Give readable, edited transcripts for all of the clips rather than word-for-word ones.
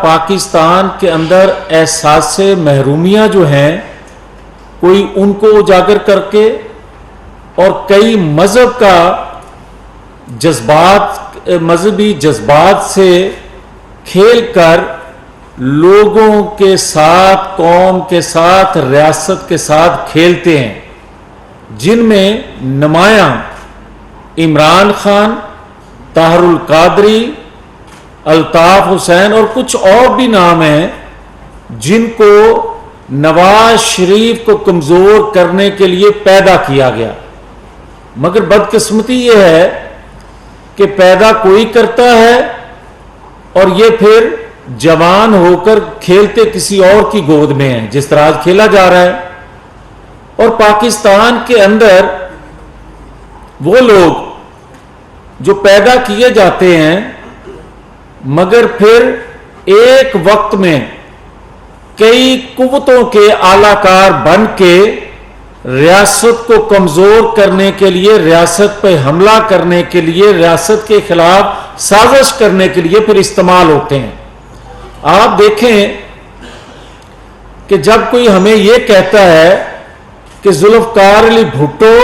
پاکستان کے اندر احساس محرومیاں جو ہیں کوئی ان کو اجاگر کر کے اور کئی مذہب کا مذہبی جذبات سے کھیل کر لوگوں کے ساتھ، قوم کے ساتھ، ریاست کے ساتھ کھیلتے ہیں، جن میں نمایاں عمران خان، طاہر القادری، الطاف حسین اور کچھ اور بھی نام ہیں جن کو نواز شریف کو کمزور کرنے کے لیے پیدا کیا گیا۔ مگر بدقسمتی یہ ہے کہ پیدا کوئی کرتا ہے اور یہ پھر جوان ہو کر کھیلتے کسی اور کی گود میں ہیں، جس طرح آج کھیلا جا رہا ہے۔ اور پاکستان کے اندر وہ لوگ جو پیدا کیے جاتے ہیں مگر پھر ایک وقت میں کئی قوتوں کے اعلی کار بن کے ریاست کو کمزور کرنے کے لیے، ریاست پہ حملہ کرنے کے لیے، ریاست کے خلاف سازش کرنے کے لیے پھر استعمال ہوتے ہیں۔ آپ دیکھیں کہ جب کوئی ہمیں یہ کہتا ہے کہ ذوالفقار علی بھٹو،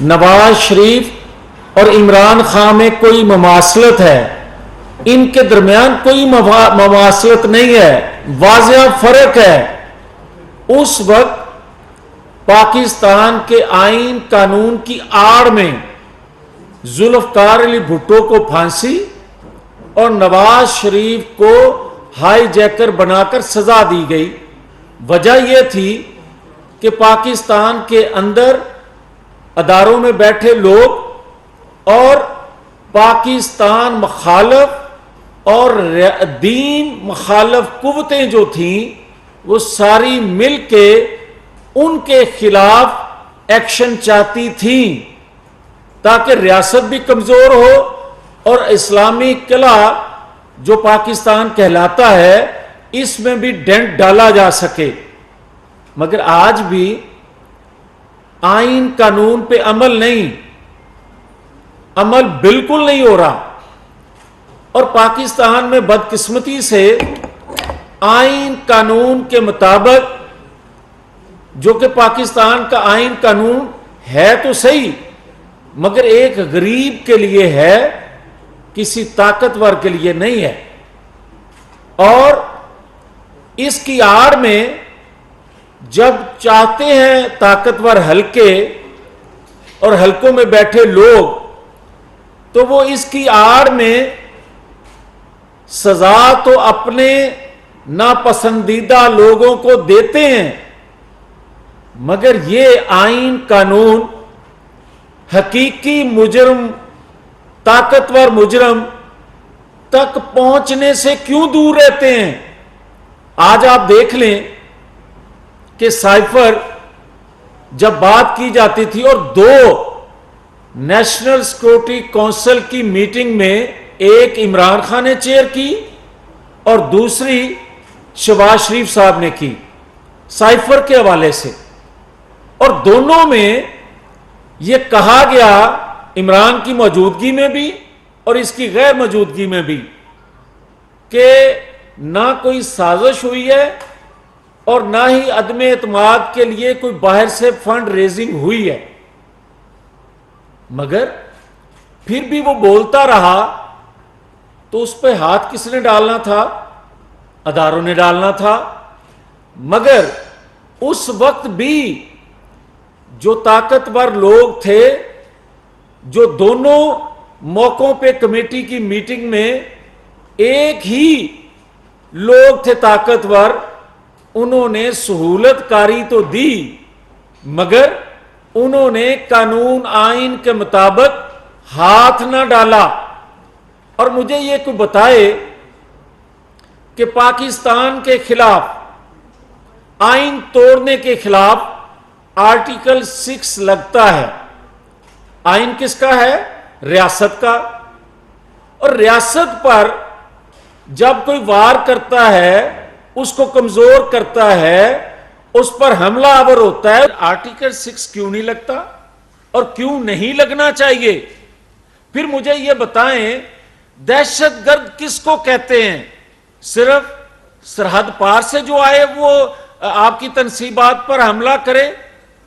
نواز شریف اور عمران خان میں کوئی مماثلت ہے، ان کے درمیان کوئی مماثلت نہیں ہے، واضح فرق ہے۔ اس وقت پاکستان کے آئین قانون کی آڑ میں ذوالفقار علی بھٹو کو پھانسی اور نواز شریف کو ہائی جیکر بنا کر سزا دی گئی۔ وجہ یہ تھی کہ پاکستان کے اندر اداروں میں بیٹھے لوگ اور پاکستان مخالف اور دین مخالف قوتیں جو تھیں وہ ساری مل کے ان کے خلاف ایکشن چاہتی تھیں تاکہ ریاست بھی کمزور ہو اور اسلامی قلعہ جو پاکستان کہلاتا ہے اس میں بھی ڈینٹ ڈالا جا سکے۔ مگر آج بھی آئین قانون پہ عمل بالکل نہیں ہو رہا، اور پاکستان میں بدقسمتی سے آئین قانون کے مطابق، جو کہ پاکستان کا آئین قانون ہے تو صحیح مگر ایک غریب کے لیے ہے، کسی طاقتور کے لیے نہیں ہے، اور اس کی آڑ میں جب چاہتے ہیں طاقتور حلقے اور حلقوں میں بیٹھے لوگ تو وہ اس کی آڑ میں سزا تو اپنے ناپسندیدہ لوگوں کو دیتے ہیں، مگر یہ آئین قانون حقیقی مجرم، طاقتور مجرم تک پہنچنے سے کیوں دور رہتے ہیں؟ آج آپ دیکھ لیں کہ سائفر جب بات کی جاتی تھی اور دو نیشنل سیکورٹی کونسل کی میٹنگ میں ایک عمران خان نے چیئر کی اور دوسری شہباز شریف صاحب نے کی سائفر کے حوالے سے، اور دونوں میں یہ کہا گیا عمران کی موجودگی میں بھی اور اس کی غیر موجودگی میں بھی کہ نہ کوئی سازش ہوئی ہے اور نہ ہی عدم اعتماد کے لیے کوئی باہر سے فنڈ ریزنگ ہوئی ہے، مگر پھر بھی وہ بولتا رہا تو اس پہ ہاتھ کس نے ڈالنا تھا؟ اداروں نے ڈالنا تھا۔ مگر اس وقت بھی جو طاقتور لوگ تھے، جو دونوں موقعوں پہ کمیٹی کی میٹنگ میں ایک ہی لوگ تھے طاقتور، انہوں نے سہولت کاری تو دی مگر انہوں نے قانون آئین کے مطابق ہاتھ نہ ڈالا۔ اور مجھے یہ کوئی بتائے کہ پاکستان کے خلاف، آئین توڑنے کے خلاف آرٹیکل 6 لگتا ہے۔ آئین کس کا ہے؟ ریاست کا، اور ریاست پر جب کوئی وار کرتا ہے، اس کو کمزور کرتا ہے، اس پر حملہ آور ہوتا ہے، آرٹیکل 6 کیوں نہیں لگتا اور کیوں نہیں لگنا چاہیے؟ پھر مجھے یہ بتائیں دہشت گرد کس کو کہتے ہیں؟ صرف سرحد پار سے جو آئے وہ آپ کی تنصیبات پر حملہ کرے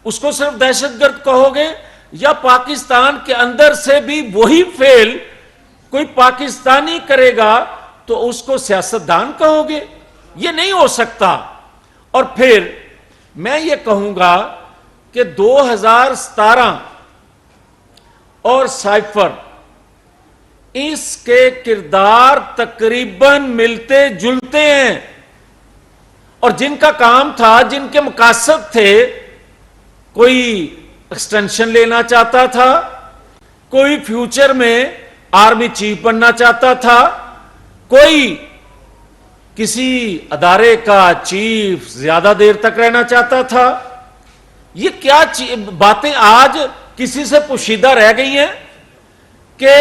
اس کو صرف دہشت گرد کہو گے، یا پاکستان کے اندر سے بھی وہی فعل کوئی پاکستانی کرے گا تو اس کو سیاستدان کہو گے؟ یہ نہیں ہو سکتا۔ اور پھر میں یہ کہوں گا کہ 2017 اور سائفر اس کے کردار تقریباً ملتے جلتے ہیں، اور جن کا کام تھا، جن کے مقاصد تھے، کوئی ایکسٹینشن لینا چاہتا تھا، کوئی فیوچر میں آرمی چیف بننا چاہتا تھا، کوئی کسی ادارے کا چیف زیادہ دیر تک رہنا چاہتا تھا۔ یہ کیا باتیں آج کسی سے پوشیدہ رہ گئی ہیں کہ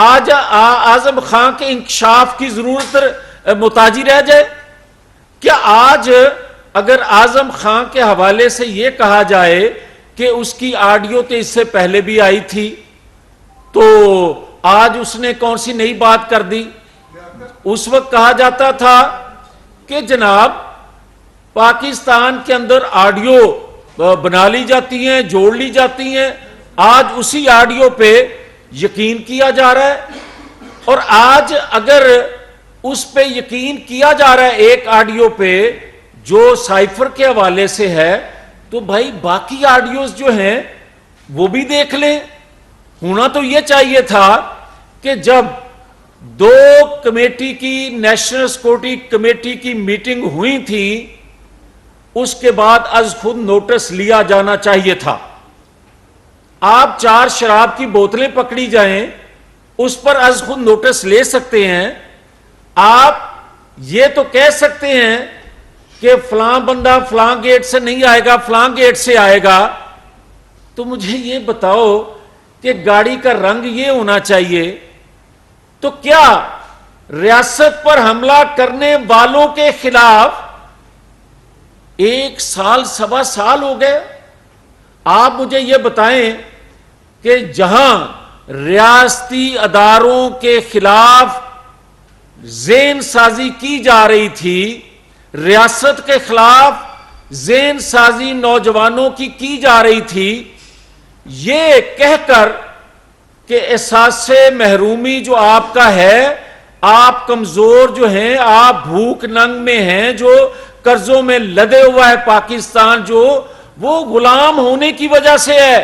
آج اعظم خان کے انکشاف کی ضرورت محتاجی رہ جائے؟ کیا آج اگر اعظم خان کے حوالے سے یہ کہا جائے کہ اس کی آڈیو تو اس سے پہلے بھی آئی تھی، تو آج اس نے کون سی نئی بات کر دی؟ اس وقت کہا جاتا تھا کہ جناب پاکستان کے اندر آڈیو بنا لی جاتی ہیں، جوڑ لی جاتی ہیں، آج اسی آڈیو پہ یقین کیا جا رہا ہے۔ اور آج اگر اس پہ یقین کیا جا رہا ہے ایک آڈیو پہ جو سائفر کے حوالے سے ہے، تو بھائی باقی آڈیوز جو ہیں وہ بھی دیکھ لیں۔ ہونا تو یہ چاہیے تھا کہ جب 2 کمیٹی کی نیشنل سیکورٹی کمیٹی کی میٹنگ ہوئی تھی، اس کے بعد از خود نوٹس لیا جانا چاہیے تھا۔ آپ 4 شراب کی بوتلیں پکڑی جائیں، اس پر از خود نوٹس لے سکتے ہیں۔ آپ یہ تو کہہ سکتے ہیں کہ فلاں بندہ فلاں گیٹ سے نہیں آئے گا، فلاں گیٹ سے آئے گا۔ تو مجھے یہ بتاؤ کہ گاڑی کا رنگ یہ ہونا چاہیے، تو کیا ریاست پر حملہ کرنے والوں کے خلاف 1 سال 1.25 سال ہو گئے؟ آپ مجھے یہ بتائیں کہ جہاں ریاستی اداروں کے خلاف ذہن سازی کی جا رہی تھی، ریاست کے خلاف ذہن سازی نوجوانوں کی جا رہی تھی، یہ کہہ کر کہ احساس محرومی جو آپ کا ہے، آپ کمزور جو ہیں، آپ بھوک ننگ میں ہیں، جو قرضوں میں لدے ہوا ہے پاکستان، جو وہ غلام ہونے کی وجہ سے ہے،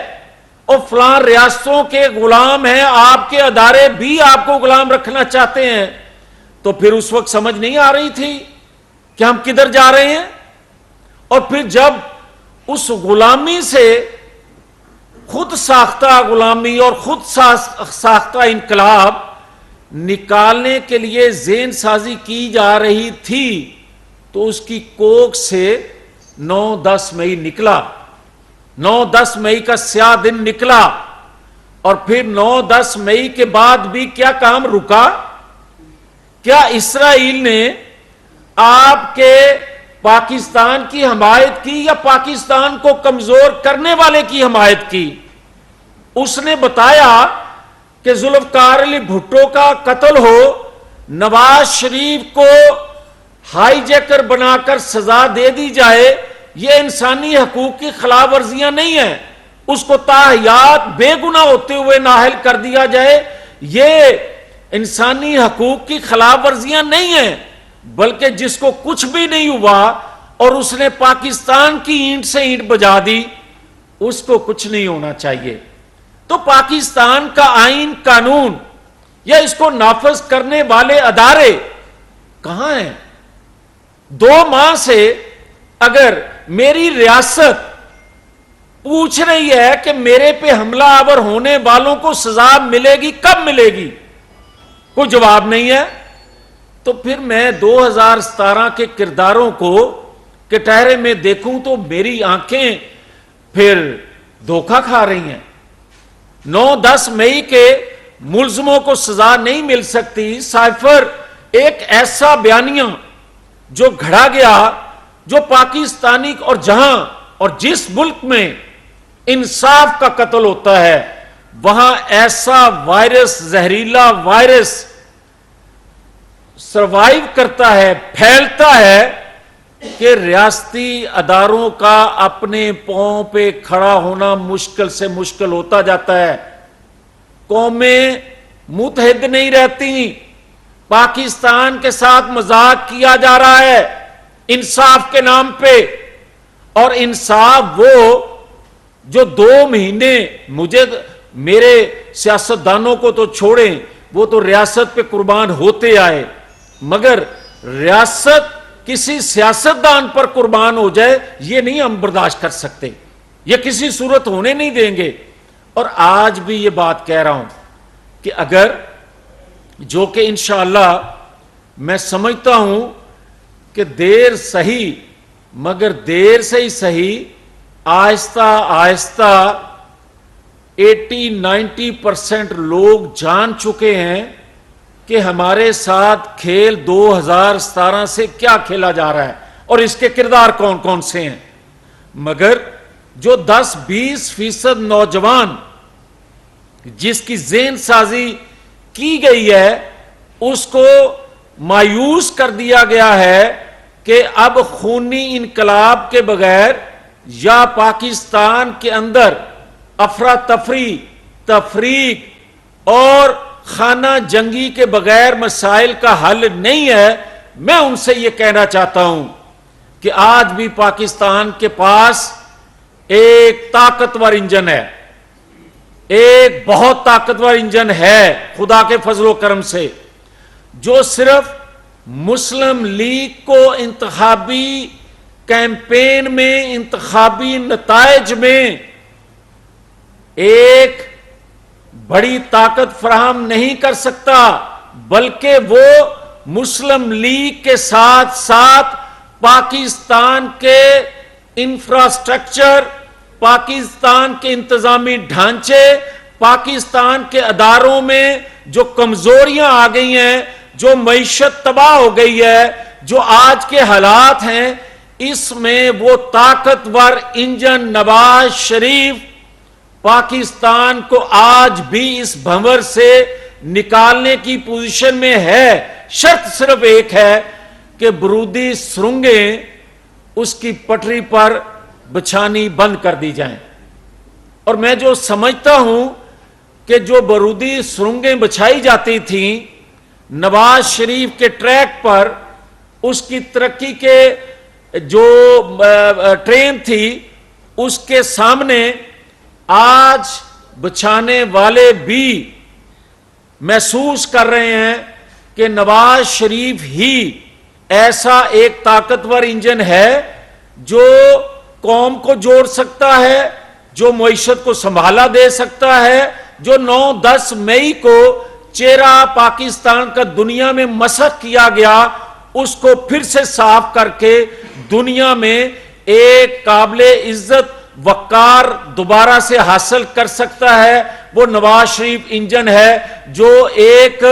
اور فلاں ریاستوں کے غلام ہیں، آپ کے ادارے بھی آپ کو غلام رکھنا چاہتے ہیں۔ تو پھر اس وقت سمجھ نہیں آ رہی تھی کہ ہم کدھر جا رہے ہیں؟ اور پھر جب اس غلامی سے خود ساختہ غلامی اور خود ساختہ انقلاب نکالنے کے لیے ذہن سازی کی جا رہی تھی، تو اس کی کوکھ سے 9-10 مئی نکلا، 9-10 مئی کا سیاہ دن نکلا، اور پھر 9-10 مئی کے بعد بھی کیا کام رکا؟ کیا اسرائیل نے آپ کے پاکستان کی حمایت کی یا پاکستان کو کمزور کرنے والے کی حمایت کی؟ اس نے بتایا کہ ذوالفقار علی بھٹو کا قتل ہو، نواز شریف کو ہائی جیکر بنا کر سزا دے دی جائے، یہ انسانی حقوق کی خلاف ورزیاں نہیں ہیں، اس کو تاحیات بے گناہ ہوتے ہوئے نااہل کر دیا جائے، یہ انسانی حقوق کی خلاف ورزیاں نہیں ہیں، بلکہ جس کو کچھ بھی نہیں ہوا اور اس نے پاکستان کی اینٹ سے اینٹ بجا دی، اس کو کچھ نہیں ہونا چاہیے۔ تو پاکستان کا آئین قانون یا اس کو نافذ کرنے والے ادارے کہاں ہیں؟ 2 ماہ سے اگر میری ریاست پوچھ رہی ہے کہ میرے پہ حملہ آور ہونے والوں کو سزا ملے گی، کب ملے گی، کوئی جواب نہیں ہے، تو پھر میں 2017 کے کرداروں کو کٹہرے میں دیکھوں تو میری آنکھیں پھر دھوکہ کھا رہی ہیں۔ 9-10 مئی کے ملزموں کو سزا نہیں مل سکتی۔ سائفر ایک ایسا بیانیہ جو گھڑا گیا، جو پاکستانی اور جہاں اور جس ملک میں انصاف کا قتل ہوتا ہے، وہاں ایسا وائرس، زہریلا وائرس سروائیو کرتا ہے، پھیلتا ہے کہ ریاستی اداروں کا اپنے پاؤں پہ کھڑا ہونا مشکل سے مشکل ہوتا جاتا ہے، قومیں متحد نہیں رہتی، پاکستان کے ساتھ مذاق کیا جا رہا ہے انصاف کے نام پہ، اور انصاف وہ جو 2 مہینے میرے سیاستدانوں کو تو چھوڑیں، وہ تو ریاست پہ قربان ہوتے آئے، مگر ریاست کسی سیاستدان پر قربان ہو جائے یہ نہیں ہم برداشت کر سکتے، یہ کسی صورت ہونے نہیں دیں گے۔ اور آج بھی یہ بات کہہ رہا ہوں کہ اگر جو کہ انشاءاللہ میں سمجھتا ہوں کہ دیر صحیح مگر دیر سے ہی صحیح، آہستہ آہستہ 80-90% لوگ جان چکے ہیں کہ ہمارے ساتھ کھیل 2017 سے کیا کھیلا جا رہا ہے اور اس کے کردار کون کون سے ہیں، مگر جو 10-20% نوجوان جس کی ذہن سازی کی گئی ہے اس کو مایوس کر دیا گیا ہے کہ اب خونی انقلاب کے بغیر یا پاکستان کے اندر افراتفری، تفریق اور خانہ جنگی کے بغیر مسائل کا حل نہیں ہے۔ میں ان سے یہ کہنا چاہتا ہوں کہ آج بھی پاکستان کے پاس ایک طاقتور انجن ہے، ایک بہت طاقتور انجن ہے خدا کے فضل و کرم سے، جو صرف مسلم لیگ کو انتخابی کیمپین میں، انتخابی نتائج میں ایک بڑی طاقت فراہم نہیں کر سکتا، بلکہ وہ مسلم لیگ کے ساتھ ساتھ پاکستان کے انفراسٹرکچر، پاکستان کے انتظامی ڈھانچے، پاکستان کے اداروں میں جو کمزوریاں آ گئی ہیں، جو معیشت تباہ ہو گئی ہے، جو آج کے حالات ہیں، اس میں وہ طاقتور انجن نواز شریف پاکستان کو آج بھی اس بھنور سے نکالنے کی پوزیشن میں ہے۔ شرط صرف ایک ہے کہ برودی سرنگیں اس کی پٹری پر بچھانی بند کر دی جائیں، اور میں جو سمجھتا ہوں کہ جو برودی سرنگیں بچھائی جاتی تھیں نواز شریف کے ٹریک پر، اس کی ترقی کے جو ٹرین تھی اس کے سامنے آج بچھانے والے بھی محسوس کر رہے ہیں کہ نواز شریف ہی ایسا ایک طاقتور انجن ہے جو قوم کو جوڑ سکتا ہے، جو معیشت کو سنبھالا دے سکتا ہے، جو 9-10 مئی کو چہرہ پاکستان کا دنیا میں مسخ کیا گیا اس کو پھر سے صاف کر کے دنیا میں ایک قابل عزت وقار دوبارہ سے حاصل کر سکتا ہے۔ وہ نواز شریف انجن ہے جو ایک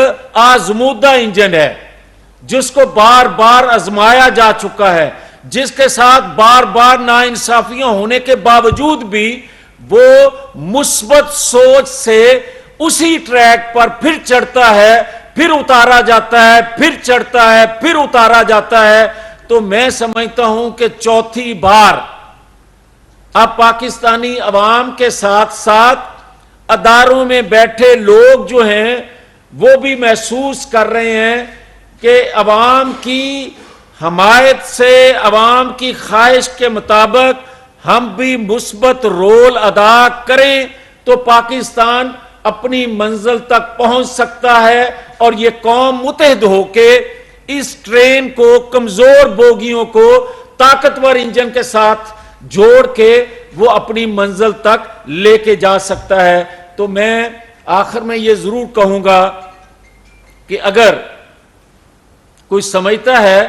آزمودہ انجن ہے، جس کو بار بار آزمایا جا چکا ہے، جس کے ساتھ بار بار ناانصافیاں ہونے کے باوجود بھی وہ مثبت سوچ سے اسی ٹریک پر پھر چڑھتا ہے، پھر اتارا جاتا ہے، پھر چڑھتا ہے، پھر اتارا جاتا ہے۔ تو میں سمجھتا ہوں کہ چوتھی بار اب پاکستانی عوام کے ساتھ ساتھ اداروں میں بیٹھے لوگ جو ہیں وہ بھی محسوس کر رہے ہیں کہ عوام کی حمایت سے، عوام کی خواہش کے مطابق ہم بھی مثبت رول ادا کریں تو پاکستان اپنی منزل تک پہنچ سکتا ہے، اور یہ قوم متحد ہو کے اس ٹرین کو، کمزور بوگیوں کو طاقتور انجن کے ساتھ جوڑ کے وہ اپنی منزل تک لے کے جا سکتا ہے۔ تو میں آخر میں یہ ضرور کہوں گا کہ اگر کوئی سمجھتا ہے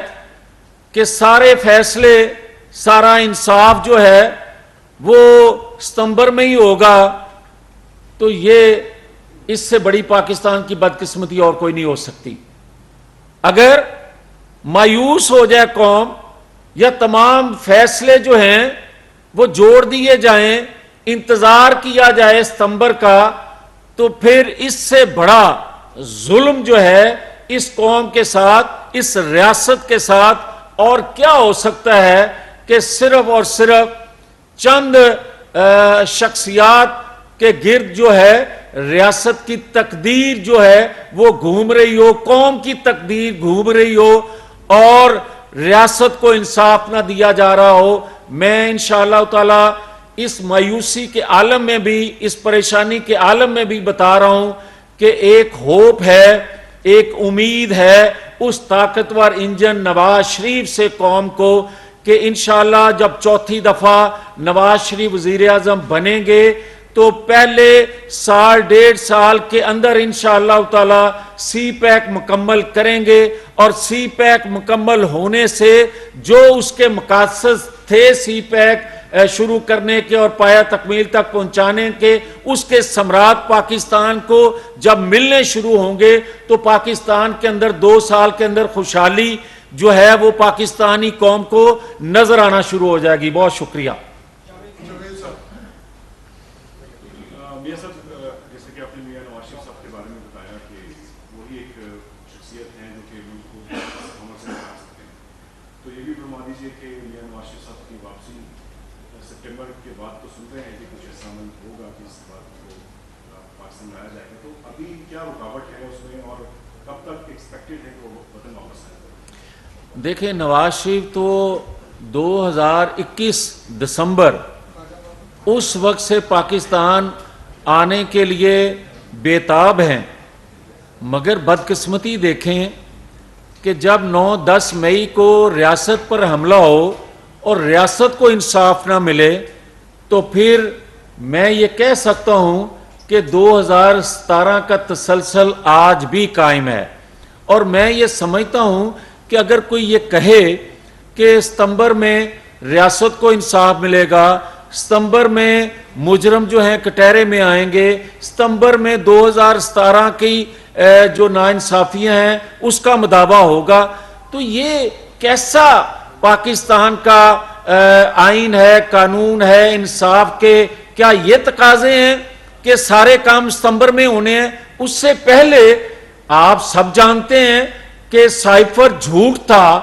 کہ سارے فیصلے، سارا انصاف جو ہے وہ ستمبر میں ہی ہوگا، تو یہ اس سے بڑی پاکستان کی بدقسمتی اور کوئی نہیں ہو سکتی۔ اگر مایوس ہو جائے قوم، یا تمام فیصلے جو ہیں وہ جوڑ دیے جائیں، انتظار کیا جائے ستمبر کا، تو پھر اس سے بڑا ظلم جو ہے، اس قوم کے ساتھ، اس ریاست کے ساتھ، اور کیا ہو سکتا ہے کہ صرف اور صرف چند شخصیات کے گرد جو ہے ریاست کی تقدیر جو ہے وہ گھوم رہی ہو، قوم کی تقدیر گھوم رہی ہو، اور ریاست کو انصاف نہ دیا جا رہا ہو۔ میں انشاءاللہ تعالی اس مایوسی کے عالم میں بھی، اس پریشانی کے عالم میں بھی بتا رہا ہوں کہ ایک ہوپ ہے، ایک امید ہے اس طاقتور انجن نواز شریف سے قوم کو، کہ انشاءاللہ جب چوتھی دفعہ نواز شریف وزیر اعظم بنیں گے تو پہلے سال ڈیڑھ سال کے اندر انشاءاللہ تعالی سی پیک مکمل کریں گے، اور سی پیک مکمل ہونے سے جو اس کے مقاصد تھے سی پیک شروع کرنے کے اور پایا تکمیل تک پہنچانے کے، اس کے ثمرات پاکستان کو جب ملنے شروع ہوں گے تو پاکستان کے اندر 2 سال کے اندر خوشحالی جو ہے وہ پاکستانی قوم کو نظر آنا شروع ہو جائے گی۔ بہت شکریہ۔ میاں صاحب، جیسے کہ آپ نے میاں نواز شریف صاحب کے بارے میں بتایا کہ وہی ایک شخصیت ہیں جو کہ ملک کو عمر سے بنا سکتے ہیں، تو یہ بھی فرما دیجیے کہ میاں نواز شریف صاحب کی واپسی سپٹمبر کے بعد تو سن رہے ہیں کہ کچھ ایسا عمل ہوگا کہ اس بات کو پاکستان میں لایا جائے گا، تو ابھی کیا رکاوٹ ہے اس میں اور کب تک ایکسپیکٹڈ ہے کہ وہ وطن واپس آئے گا؟ دیکھیں، نواز شریف تو 2021 دسمبر اس وقت سے پاکستان آنے کے لیے بیتاب ہیں، مگر بدقسمتی دیکھیں کہ جب 9-10 مئی کو ریاست پر حملہ ہو اور ریاست کو انصاف نہ ملے تو پھر میں یہ کہہ سکتا ہوں کہ 2017 کا تسلسل آج بھی قائم ہے۔ اور میں یہ سمجھتا ہوں کہ اگر کوئی یہ کہے کہ ستمبر میں ریاست کو انصاف ملے گا، ستمبر میں مجرم جو ہیں کٹہرے میں آئیں گے، ستمبر میں 2017 کی جو ناانصافیاں ہیں اس کا مداوع ہوگا، تو یہ کیسا پاکستان کا آئین ہے، قانون ہے انصاف کے؟ کیا یہ تقاضے ہیں کہ سارے کام ستمبر میں ہونے ہیں؟ اس سے پہلے آپ سب جانتے ہیں کہ سائفر جھوٹ تھا،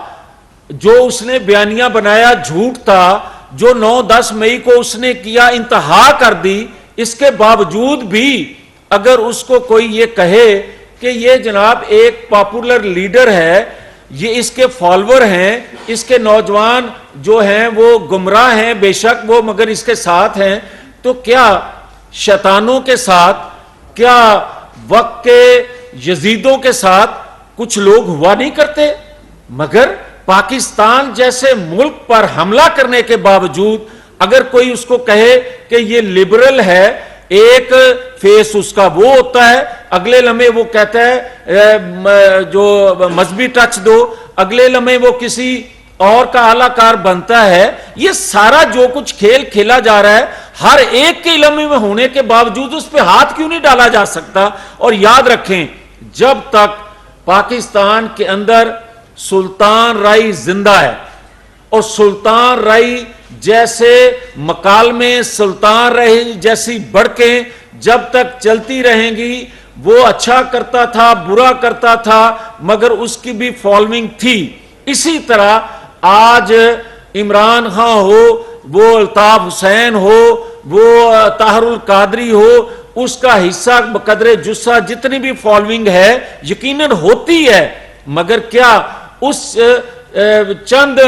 جو اس نے بیانیہ بنایا جھوٹ تھا، جو 9-10 مئی کو اس نے کیا انتہا کر دی۔ اس کے باوجود بھی اگر اس کو کوئی یہ کہے کہ یہ جناب ایک پاپولر لیڈر ہے، یہ اس کے فالوور ہیں، اس کے نوجوان جو ہیں وہ گمراہ ہیں بے شک وہ، مگر اس کے ساتھ ہیں، تو کیا شیطانوں کے ساتھ، کیا وقت کے یزیدوں کے ساتھ کچھ لوگ ہوا نہیں کرتے؟ مگر پاکستان جیسے ملک پر حملہ کرنے کے باوجود اگر کوئی اس کو کہے کہ یہ لبرل ہے، ایک فیس اس کا وہ ہوتا ہے، اگلے لمحے وہ کہتا ہے جو مذہبی ٹچ دو، اگلے لمحے وہ کسی اور کا اعلی کار بنتا ہے۔ یہ سارا جو کچھ کھیل کھیلا جا رہا ہے ہر ایک کے علم میں ہونے کے باوجود اس پہ ہاتھ کیوں نہیں ڈالا جا سکتا؟ اور یاد رکھیں، جب تک پاکستان کے اندر سلطان رائی زندہ ہے اور سلطان رائی جیسے مکالمے، سلطان رائی جیسی بڑکیں جب تک چلتی رہیں گی، وہ اچھا کرتا تھا، برا کرتا تھا، مگر اس کی بھی فالوئنگ تھی۔ اسی طرح آج عمران خان ہو، وہ الطاف حسین ہو، وہ طاہر القادری ہو، اس کا حصہ بقدر جثہ جتنی بھی فالوئنگ ہے یقیناً ہوتی ہے، مگر کیا اس چند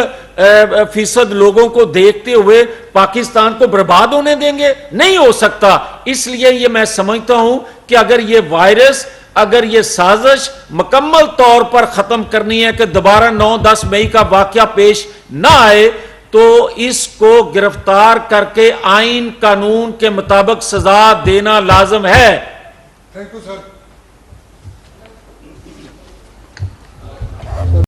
فیصد لوگوں کو دیکھتے ہوئے پاکستان کو برباد ہونے دیں گے؟ نہیں ہو سکتا۔ اس لیے یہ میں سمجھتا ہوں کہ اگر یہ وائرس، اگر یہ سازش مکمل طور پر ختم کرنی ہے کہ دوبارہ 9-10 مئی کا واقعہ پیش نہ آئے، تو اس کو گرفتار کر کے آئین قانون کے مطابق سزا دینا لازم ہے۔ Thank you sir.